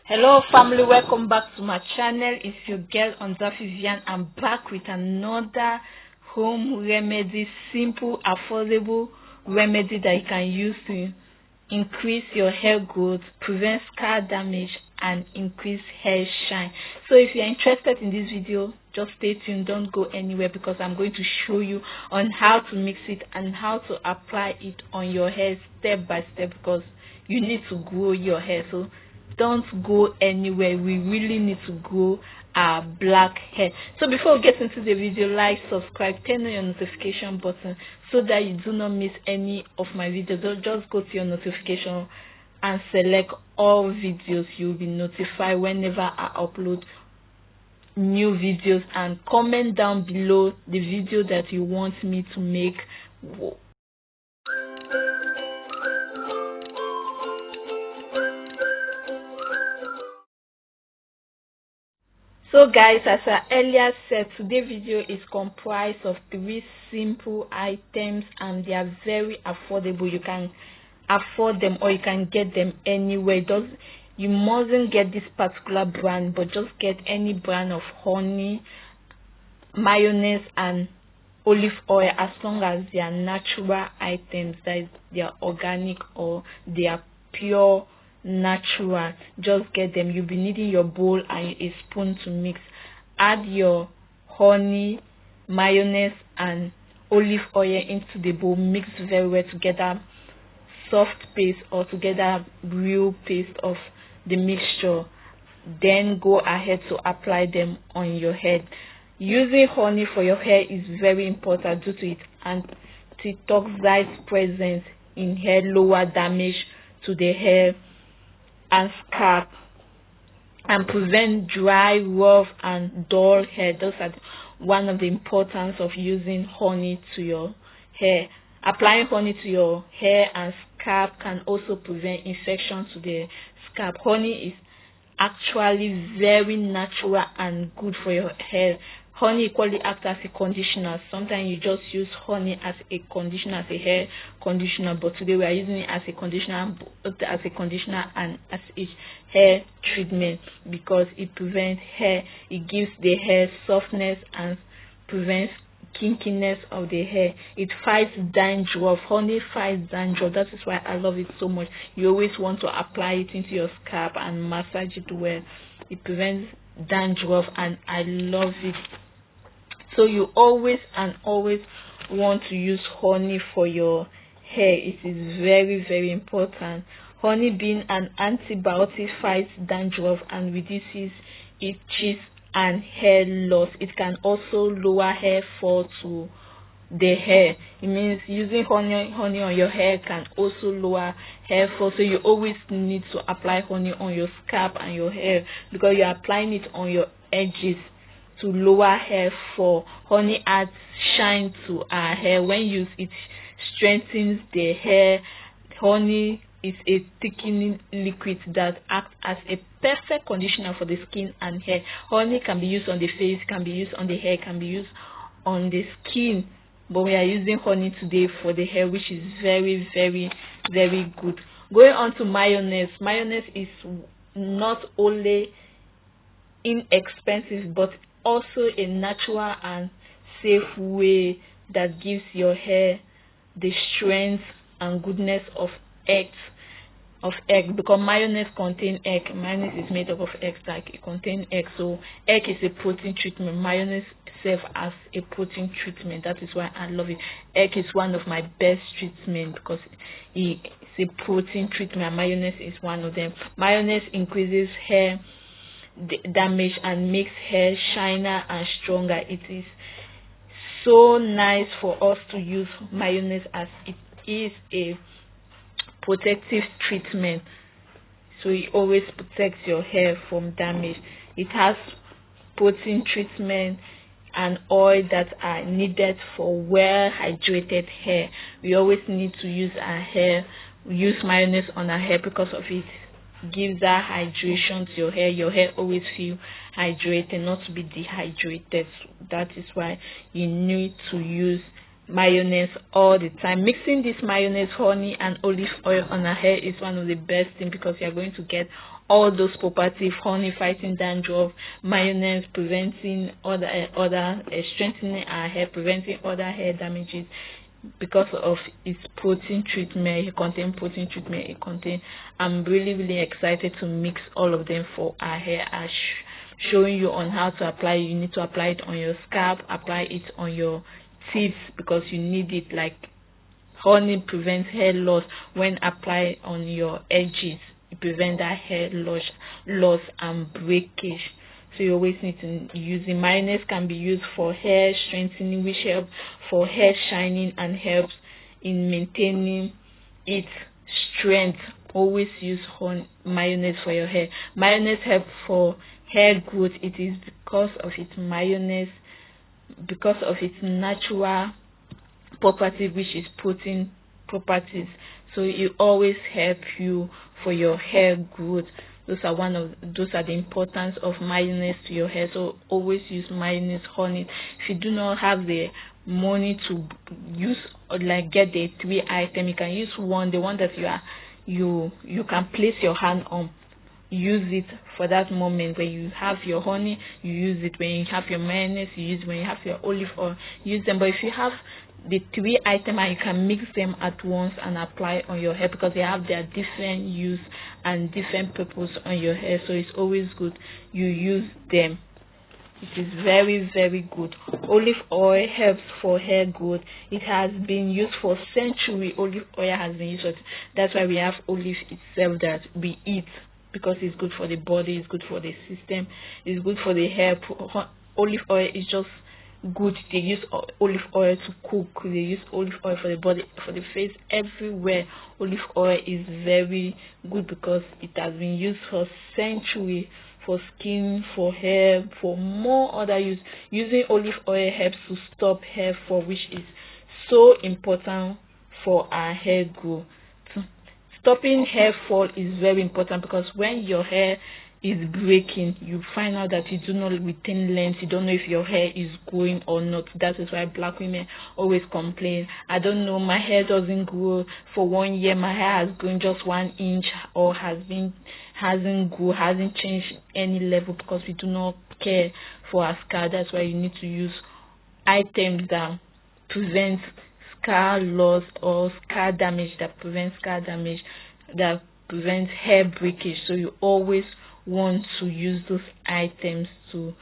Hello family, welcome back to my channel. It's your girl Onza Vivian. I'm back with another home remedy, simple, affordable remedy that you can use to increase your hair growth, prevent scar damage, and increase hair shine. So if you're interested in this video, just stay tuned, don't go anywhere, because I'm going to show you on how to mix it and how to apply it on your hair step by step, because you need to grow your hair. So don't go anywhere. We really need to grow our black hair. So before we get into the video, like, subscribe, turn on your notification button so that you do not miss any of my videos. Just go to your notification and select all videos. You'll be notified whenever I upload new videos, and comment down below the video that you want me to make. So guys, as I earlier said, today's video is comprised of 3 simple items, and they are very affordable. You can afford them or you can get them anywhere. You mustn't get this particular brand, but just get any brand of honey, mayonnaise, and olive oil, as long as they are natural items, that is, they are organic or they are pure natural. Just get them. You'll be needing your bowl and a spoon to mix. Add your honey, mayonnaise, and olive oil into the bowl. Mix very well together, soft paste or together real paste of the mixture. Then go ahead to apply them on your head. Using honey for your hair is very important due to its antitoxin presence in hair, lower damage to the hair and scalp, and prevent dry, rough, and dull hair. Those are one of the importance of using honey to your hair. Applying honey to your hair and scalp can also prevent infection to the scalp. Honey is actually very natural and good for your hair. Honey equally acts as a conditioner. Sometimes you just use honey as a conditioner, as a hair conditioner, but today we are using it as a conditioner, and as a hair treatment, because it prevents hair, it gives the hair softness and prevents kinkiness of the hair. It fights dandruff. Honey fights dandruff. That is why I love it so much. You always want to apply it into your scalp and massage it well. It prevents dandruff, and I love it. So you always want to use honey for your hair. It is very, very important. Honey, being an antibiotic, fights dandruff and reduces itches and hair loss. It can also lower hair fall to the hair. It means using honey on your hair can also lower hair fall. So you always need to apply honey on your scalp and your hair, because you're applying it on your edges to lower hair fall. Honey adds shine to our hair. When used, it strengthens the hair. Honey is a thickening liquid that acts as a perfect conditioner for the skin and hair. Honey can be used on the face, can be used on the hair, can be used on the skin, but we are using honey today for the hair, which is very, very, very good. Going on to mayonnaise. Mayonnaise is not only inexpensive but also a natural and safe way that gives your hair the strength and goodness of egg, because mayonnaise contains egg. Mayonnaise is made up of eggs, like it contains egg. So egg is a protein treatment. Mayonnaise serves as a protein treatment. That is why I love it. Egg is one of my best treatment because it's a protein treatment, and mayonnaise is one of them. Mayonnaise increases hair damage and makes hair shiner and stronger. It is so nice for us to use mayonnaise, as it is a protective treatment, so it always protects your hair from damage. It has protein treatment and oil that are needed for well hydrated hair. We always need to use mayonnaise on our hair, because of it gives that hydration to your hair. Your hair always feel hydrated, not to be dehydrated. So that is why you need to use mayonnaise all the time. Mixing this mayonnaise, honey and olive oil on our hair is one of the best things, because you are going to get all those properties: honey fighting dandruff, mayonnaise preventing other strengthening our hair, preventing other hair damages, because of its protein treatment. It contains protein treatment. It contains. I'm really excited to mix all of them for our hair. Showing you on how to apply. You need to apply it on your scalp, apply it on your tips, because you need it. Like honey prevents hair loss when applied on your edges. It prevents that hair loss and breakage. So you always need to use it. Mayonnaise can be used for hair strengthening, which helps for hair shining and helps in maintaining its strength. Always use mayonnaise for your hair. Mayonnaise helps for hair growth. It is because of its mayonnaise, because of its natural property, which is protein properties. So it always help you for your hair growth. Those are the importance of mayonnaise to your hair. So always use mayonnaise, honey. If you do not have the money to use or like get the 3 item, you can use one, the one that you can place your hand on. Use it for that moment. When you have your honey, you use it. When you have your mayonnaise, you use it. When you have your olive oil, use them. But if you have the 3 items, and you can mix them at once and apply on your hair, because they have their different use and different purpose on your hair. So it's always good you use them. It is very good. Olive oil helps for hair growth. It has been used for centuries. Olive oil has been used for, that's why we have olive itself that we eat, because it's good for the body, it's good for the system, it's good for the hair. Olive oil is just good. They use olive oil to cook. They use olive oil for the body, for the face, everywhere. Olive oil is very good because it has been used for centuries, for skin, for hair, for more other use. Using olive oil helps to stop hair fall, which is so important for our hair growth. Stopping hair fall is very important, because when your hair is breaking, you find out that you do not retain length. You don't know if your hair is growing or not. That is why black women always complain, I don't know, my hair doesn't grow. For 1 year my hair has grown just 1 inch, or hasn't changed any level, because we do not care for our scalp. That's why you need to use items that prevent scar loss or scar damage, that prevents hair breakage. So you always want to use those items to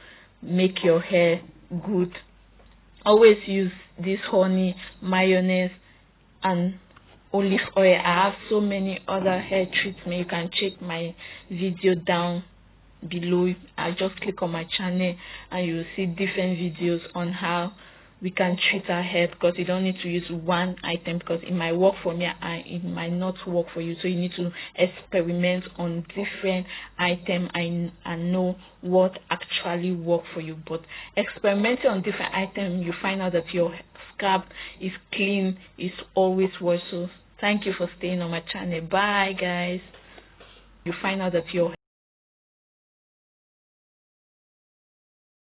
make your hair good. Always use this honey, mayonnaise and olive oil. I have so many other hair treatments. You can check my video down below. I just click on my channel and you will see different videos on how we can treat our hair, because you don't need to use one item, because it might work for me and it might not work for you. So you need to experiment on different items and know what actually works for you. But experimenting on different items, you find out that your scalp is clean, is always worse. So thank you for staying on my channel. Bye guys. You find out that your